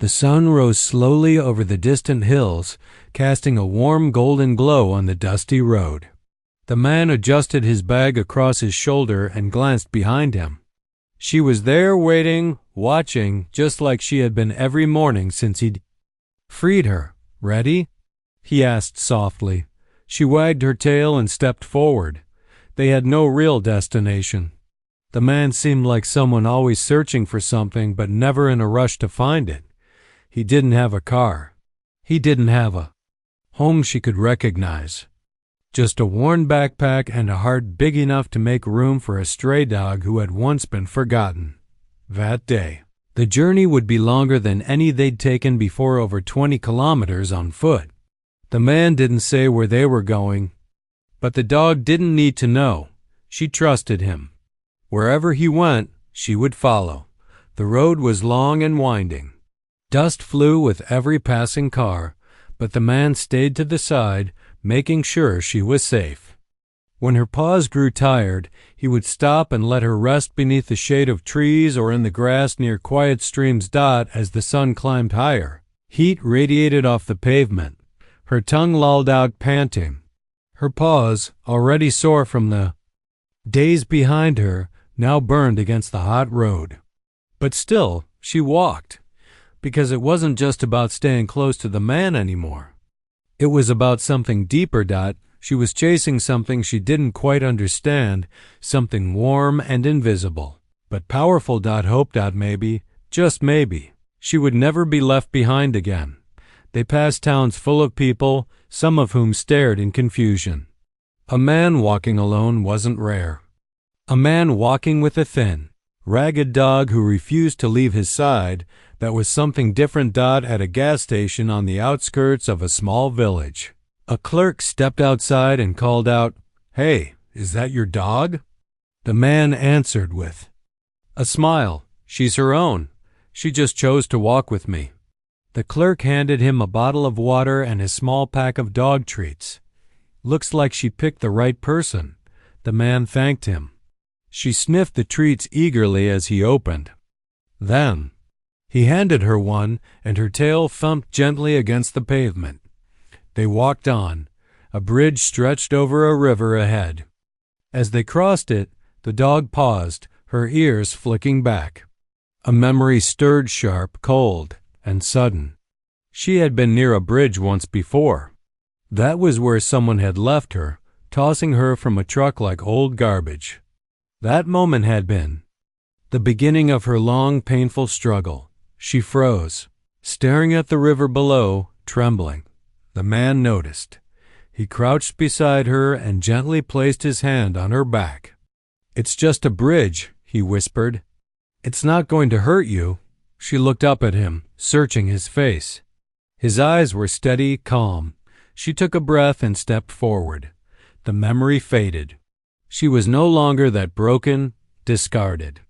The sun rose slowly over the distant hills, casting a warm golden glow on the dusty road. The man adjusted his bag across his shoulder and glanced behind him. She was there waiting, watching, just like she had been every morning since he'd freed her. "Ready?" he asked softly. She wagged her tail and stepped forward. They had no real destination. The man seemed like someone always searching for something but never in a rush to find it. He didn't have a car. He didn't have a home she could recognize. Just a worn backpack and a heart big enough to make room for a stray dog who had once been forgotten. That day, the journey would be longer than any they'd taken before, over 20 kilometers on foot. The man didn't say where they were going, but the dog didn't need to know. She trusted him. Wherever he went, she would follow. The road was long and winding. Dust flew with every passing car, but the man stayed to the side, making sure she was safe. When her paws grew tired, he would stop and let her rest beneath the shade of trees or in the grass near quiet streams. As the sun climbed higher, heat radiated off the pavement. Her tongue lolled out, panting. Her paws, already sore from the days behind her, now burned against the hot road. But still, she walked, because it wasn't just about staying close to the man anymore. It was about something deeper. She was chasing something she didn't quite understand, something warm and invisible, but powerful. Hope. Maybe, just maybe, she would never be left behind again. They passed towns full of people, some of whom stared in confusion. A man walking alone wasn't rare. A man walking with a thin, ragged dog who refused to leave his side, that was something different. At a gas station on the outskirts of a small village, a clerk stepped outside and called out, "Hey, is that your dog?" The man answered with a smile, "She's her own. She just chose to walk with me." The clerk handed him a bottle of water and a small pack of dog treats. "Looks like she picked the right person." The man thanked him. She sniffed the treats eagerly as he opened. Then he handed her one, and her tail thumped gently against the pavement. They walked on. A bridge stretched over a river ahead. As they crossed it, the dog paused, her ears flicking back. A memory stirred, sharp, cold, and sudden. She had been near a bridge once before. That was where someone had left her, tossing her from a truck like old garbage. That moment had been the beginning of her long, painful struggle. She froze, staring at the river below, trembling. The man noticed. He crouched beside her and gently placed his hand on her back. "It's just a bridge," he whispered. "It's not going to hurt you." She looked up at him, searching his face. His eyes were steady, calm. She took a breath and stepped forward. The memory faded. She was no longer that broken, discarded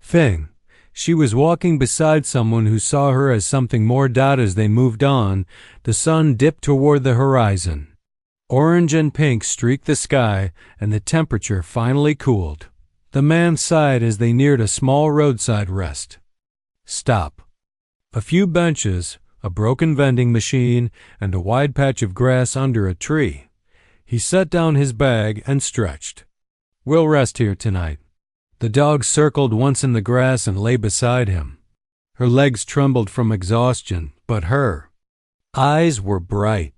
thing. She was walking beside someone who saw her as something more. As they moved on, the sun dipped toward the horizon. Orange and pink streaked the sky, and the temperature finally cooled. The man sighed as they neared a small roadside rest. Stop. A few benches, a broken vending machine, and a wide patch of grass under a tree. He set down his bag and stretched. "We'll rest here tonight." The dog circled once in the grass and lay beside him. Her legs trembled from exhaustion, but her eyes were bright.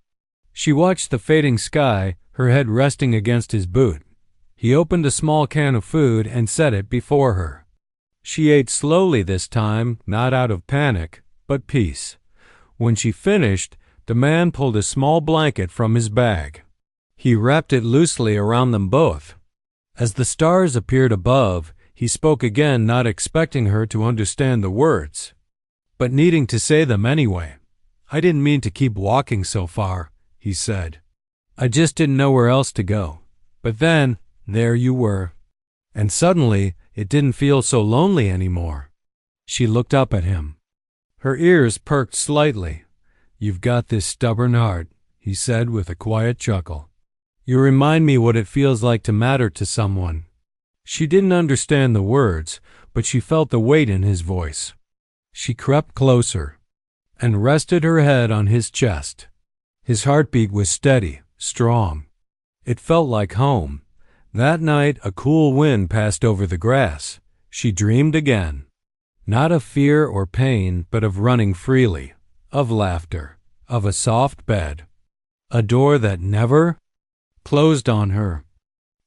She watched the fading sky, her head resting against his boot. He opened a small can of food and set it before her. She ate slowly this time, not out of panic, but peace. When she finished, the man pulled a small blanket from his bag. He wrapped it loosely around them both. As the stars appeared above, he spoke again, not expecting her to understand the words, but needing to say them anyway. "I didn't mean to keep walking so far," he said. "I just didn't know where else to go. But then, there you were. And suddenly, it didn't feel so lonely anymore." She looked up at him. Her ears perked slightly. "You've got this stubborn heart," he said with a quiet chuckle. "You remind me what it feels like to matter to someone." She didn't understand the words, but she felt the weight in his voice. She crept closer. and rested her head on his chest. His heartbeat was steady, strong. It felt like home. That night, a cool wind passed over the grass. She dreamed again. Not of fear or pain, but of running freely, of laughter, of a soft bed, a door that never closed on her,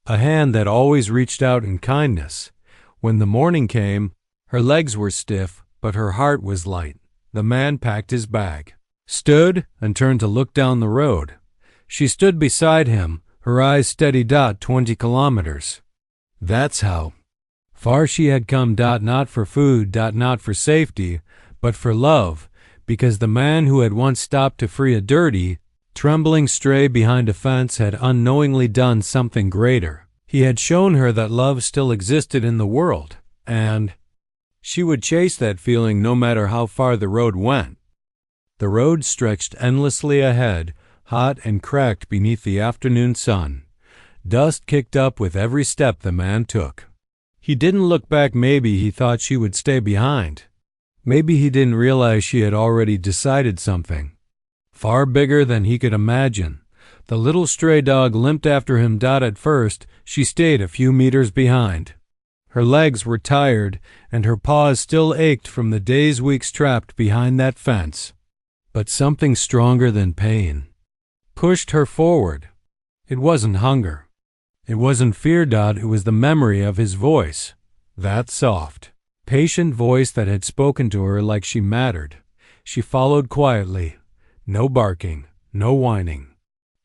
a hand that always reached out in kindness. When the morning came, her legs were stiff, but her heart was light. The man packed his bag, stood, and turned to look down the road. She stood beside him, her eyes steady. 20 kilometers. That's how far she had come. Not for food, not for safety, but for love, because the man who had once stopped to free a dirty, trembling stray behind a fence had unknowingly done something greater. He had shown her that love still existed in the world, and she would chase that feeling no matter how far the road went. The road stretched endlessly ahead, hot and cracked beneath the afternoon sun. Dust kicked up with every step the man took. He didn't look back. Maybe he thought she would stay behind. Maybe he didn't realize she had already decided something far bigger than he could imagine. The little stray dog limped after him. At first, she stayed a few meters behind. Her legs were tired, and her paws still ached from the days, weeks trapped behind that fence. But something stronger than pain pushed her forward. It wasn't hunger. It wasn't fear. It was the memory of his voice. That soft, patient voice that had spoken to her like she mattered. She followed quietly. No barking, no whining.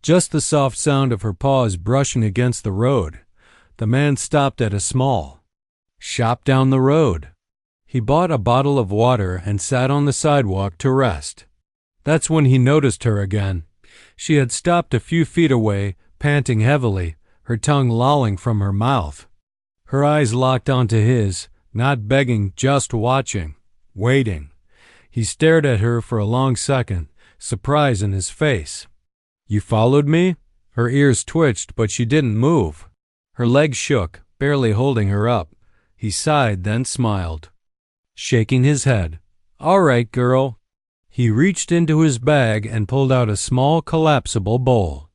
Just the soft sound of her paws brushing against the road. The man stopped at a small shop down the road. He bought a bottle of water and sat on the sidewalk to rest. That's when he noticed her again. She had stopped a few feet away, panting heavily, her tongue lolling from her mouth. Her eyes locked onto his, not begging, just watching, waiting. He stared at her for a long second, surprise in his face. "You followed me?" Her ears twitched, but she didn't move. Her legs shook, barely holding her up. He sighed, then smiled, shaking his head. "All right, girl." He reached into his bag and pulled out a small collapsible bowl.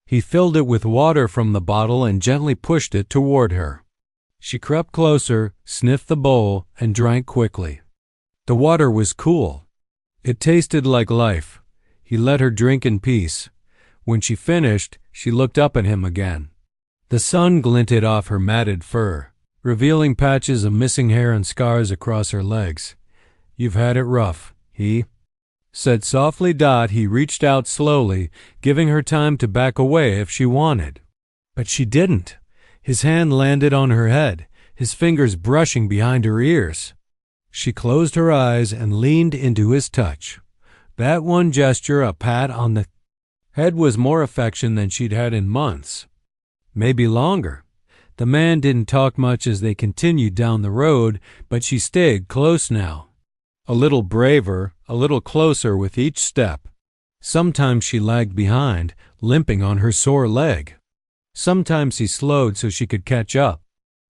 He filled it with water from the bottle and gently pushed it toward her. She crept closer, sniffed the bowl, and drank quickly. The water was cool. It tasted like life. He let her drink in peace. When she finished, she looked up at him again. The sun glinted off her matted fur, revealing patches of missing hair and scars across her legs. "You've had it rough," he said softly. He reached out slowly, giving her time to back away if she wanted. But she didn't. His hand landed on her head, his fingers brushing behind her ears. She closed her eyes and leaned into his touch. That one gesture, a pat on the head, was more affection than she'd had in months, maybe longer. The man didn't talk much as they continued down the road, but she stayed close now. A little braver, a little closer with each step. Sometimes she lagged behind, limping on her sore leg. Sometimes he slowed so she could catch up.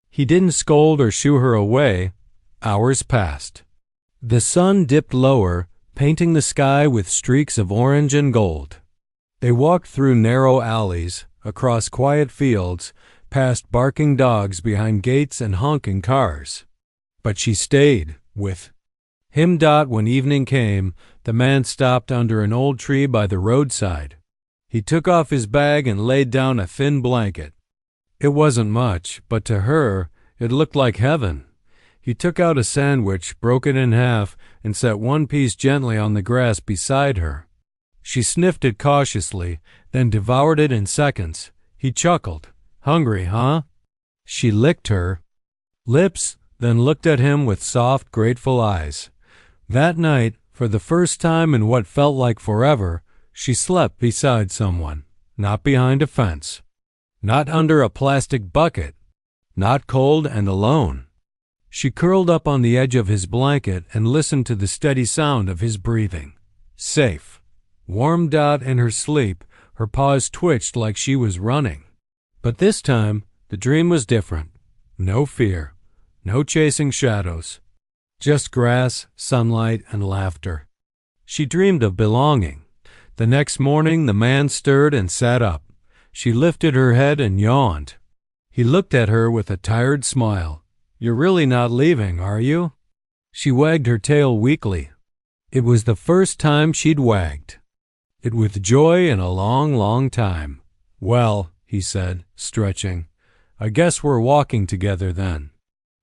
He didn't scold or shoo her away. Hours passed. The sun dipped lower, painting the sky with streaks of orange and gold. They walked through narrow alleys, across quiet fields, past barking dogs behind gates and honking cars. But she stayed with him. When evening came, the man stopped under an old tree by the roadside. He took off his bag and laid down a thin blanket. It wasn't much, but to her, it looked like heaven. He took out a sandwich, broke it in half, and set one piece gently on the grass beside her. She sniffed it cautiously, then devoured it in seconds. He chuckled. "Hungry, huh?" She licked her lips, then looked at him with soft, grateful eyes. That night, for the first time in what felt like forever, she slept beside someone, not behind a fence, not under a plastic bucket, not cold and alone. She curled up on the edge of his blanket and listened to the steady sound of his breathing. Safe, warm. In her sleep, her paws twitched like she was running. But this time, the dream was different. No fear, no chasing shadows, just grass, sunlight, and laughter. She dreamed of belonging. The next morning the man stirred and sat up. She lifted her head and yawned. He looked at her with a tired smile. "You're really not leaving, are you?" She wagged her tail weakly. It was the first time she'd wagged it with joy in a long, long time. "Well," he said, stretching, "I guess we're walking together then."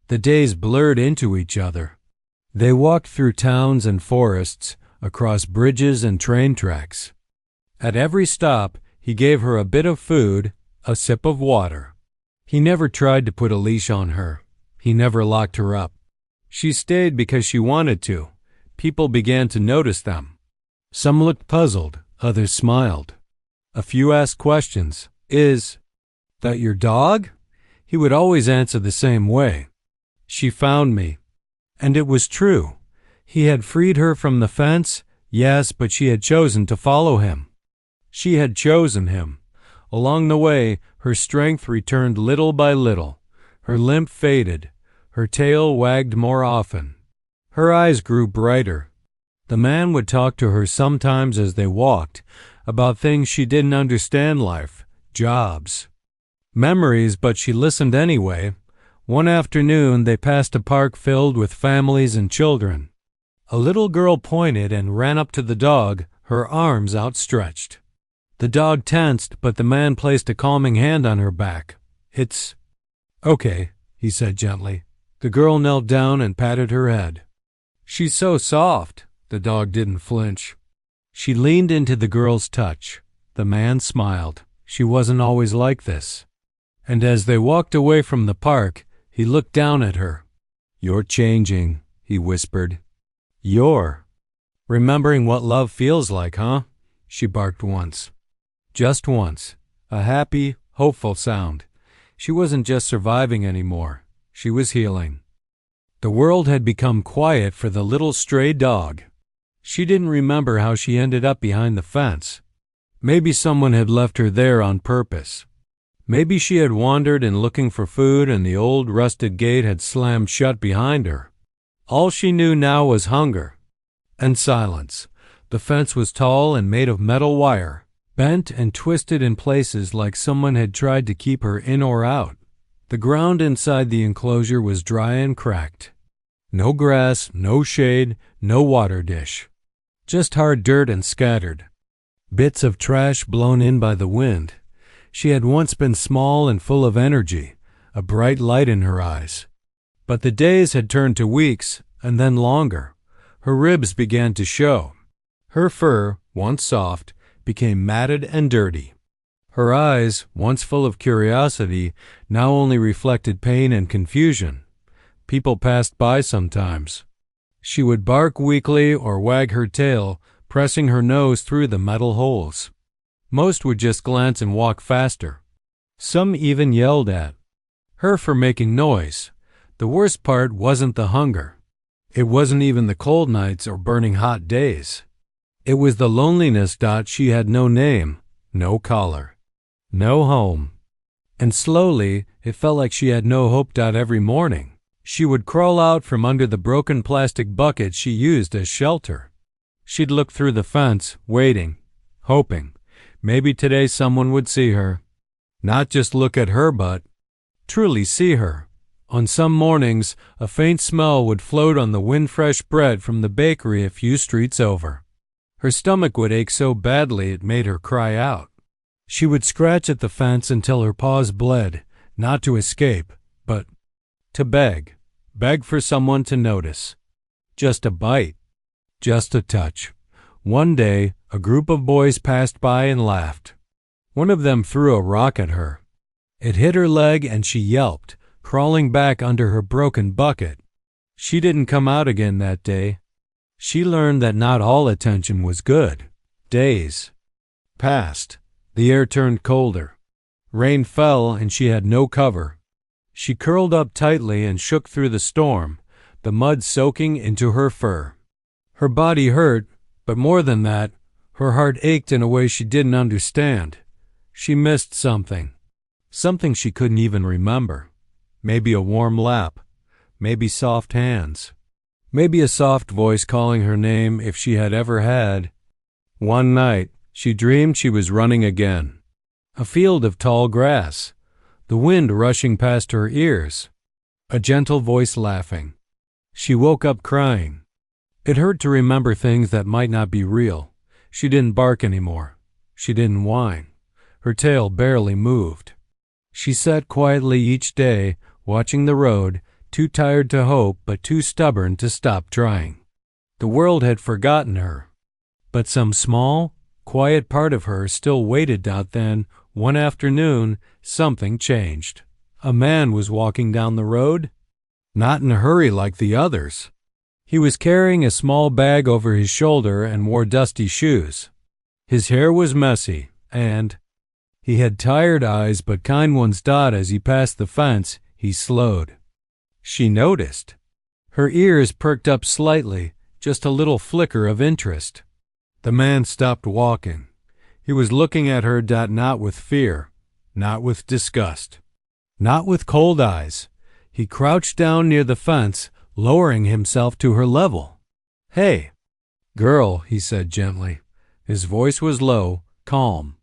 The days blurred into each other. They walked through towns and forests, across bridges and train tracks. At every stop, he gave her a bit of food, a sip of water. He never tried to put a leash on her. He never locked her up. She stayed because she wanted to. People began to notice them. Some looked puzzled, others smiled. A few asked questions. "Is that your dog?" He would always answer the same way. "She found me." And it was true. He had freed her from the fence, yes, but she had chosen to follow him. She had chosen him. Along the way, her strength returned little by little. Her limp faded. Her tail wagged more often. Her eyes grew brighter. The man would talk to her sometimes as they walked, about things she didn't understand, life, jobs, memories, but she listened anyway. One afternoon they passed a park filled with families and children. A little girl pointed and ran up to the dog, her arms outstretched. The dog tensed, but the man placed a calming hand on her back. "It's okay," he said gently. The girl knelt down and patted her head. "She's so soft." The dog didn't flinch. She leaned into the girl's touch. The man smiled. She wasn't always like this. And as they walked away from the park, he looked down at her. "You're changing," he whispered. "You're remembering what love feels like, huh?" She barked once. Just once. A happy, hopeful sound. She wasn't just surviving anymore. She was healing. The world had become quiet for the little stray dog. She didn't remember how she ended up behind the fence. Maybe someone had left her there on purpose. Maybe she had wandered in looking for food and the old rusted gate had slammed shut behind her. All she knew now was hunger and silence. The fence was tall and made of metal wire, bent and twisted in places like someone had tried to keep her in or out. The ground inside the enclosure was dry and cracked. No grass, no shade, no water dish. Just hard dirt and scattered bits of trash blown in by the wind. She had once been small and full of energy, a bright light in her eyes. But the days had turned to weeks, and then longer. Her ribs began to show. Her fur, once soft, became matted and dirty. Her eyes, once full of curiosity, now only reflected pain and confusion. People passed by sometimes. She would bark weakly or wag her tail, pressing her nose through the metal holes. Most would just glance and walk faster. Some even yelled at her for making noise. The worst part wasn't the hunger. It wasn't even the cold nights or burning hot days. It was the loneliness. She had no name, no collar, no home. And slowly, it felt like she had no hope. Every morning, she would crawl out from under the broken plastic bucket she used as shelter. She'd look through the fence, waiting, hoping. Maybe today someone would see her. Not just look at her, but truly see her. On some mornings, a faint smell would float on the wind-fresh bread from the bakery a few streets over. Her stomach would ache so badly it made her cry out. She would scratch at the fence until her paws bled, not to escape, but to beg. Beg for someone to notice. Just a bite. Just a touch. One day, a group of boys passed by and laughed. One of them threw a rock at her. It hit her leg and she yelped, crawling back under her broken bucket. She didn't come out again that day. She learned that not all attention was good. Days passed. The air turned colder. Rain fell and she had no cover. She curled up tightly and shook through the storm, the mud soaking into her fur. Her body hurt, but more than that, her heart ached in a way she didn't understand. She missed something. Something she couldn't even remember. Maybe a warm lap. Maybe soft hands. Maybe a soft voice calling her name if she had ever had. One night, she dreamed she was running again. A field of tall grass, the wind rushing past her ears, a gentle voice laughing. She woke up crying. It hurt to remember things that might not be real. She didn't bark anymore. She didn't whine. Her tail barely moved. She sat quietly each day, watching the road, too tired to hope but too stubborn to stop trying. The world had forgotten her. But some small, quiet part of her still waited out. Then, one afternoon, something changed. A man was walking down the road, not in a hurry like the others. He was carrying a small bag over his shoulder and wore dusty shoes. His hair was messy, and he had tired eyes but kind ones. As he passed the fence, he slowed. She noticed. Her ears perked up slightly, just a little flicker of interest. The man stopped walking. He was looking at her, not with fear, not with disgust, not with cold eyes. He crouched down near the fence, lowering himself to her level. "Hey, girl," he said gently. His voice was low, calm.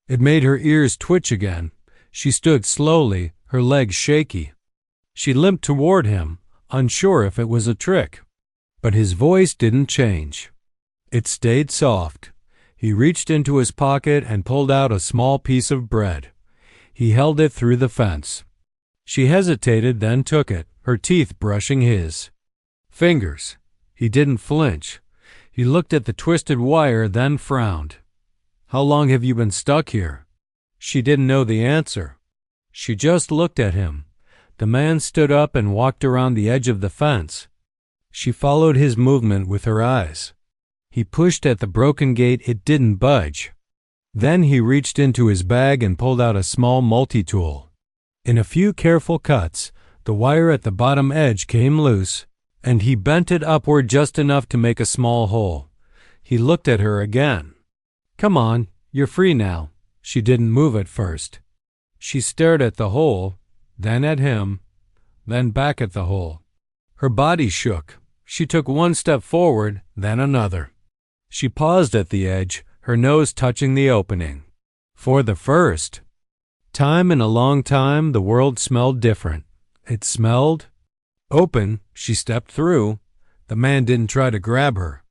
It made her ears twitch again. She stood slowly, her legs shaky. She limped toward him, unsure if it was a trick. But his voice didn't change. It stayed soft. He reached into his pocket and pulled out a small piece of bread. He held it through the fence. She hesitated, then took it, her teeth brushing his fingers. He didn't flinch. He looked at the twisted wire, then frowned. "How long have you been stuck here?" She didn't know the answer. She just looked at him. The man stood up and walked around the edge of the fence. She followed his movement with her eyes. He pushed at the broken gate. It didn't budge. Then he reached into his bag and pulled out a small multi-tool. In a few careful cuts, the wire at the bottom edge came loose, and he bent it upward just enough to make a small hole. He looked at her again. "Come on, you're free now." She didn't move at first. She stared at the hole, then at him, then back at the hole. Her body shook. She took one step forward, then another. She paused at the edge, her nose touching the opening. For the first time in a long time, the world smelled different. It smelled open. She stepped through. The man didn't try to grab her.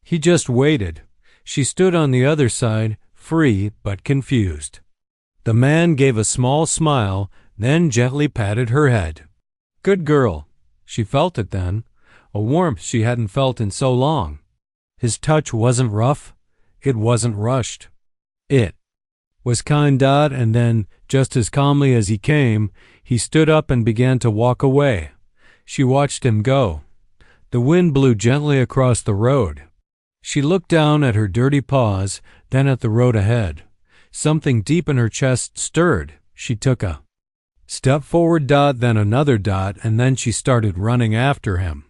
He just waited. She stood on the other side, free but confused. The man gave a small smile, then gently patted her head. "Good girl." She felt it then, a warmth she hadn't felt in so long. His touch wasn't rough. It wasn't rushed. It was kind. And then, just as calmly as he came, he stood up and began to walk away. She watched him go. The wind blew gently across the road. She looked down at her dirty paws, then at the road ahead. Something deep in her chest stirred. She took a step forward. Then another. And then she started running after him.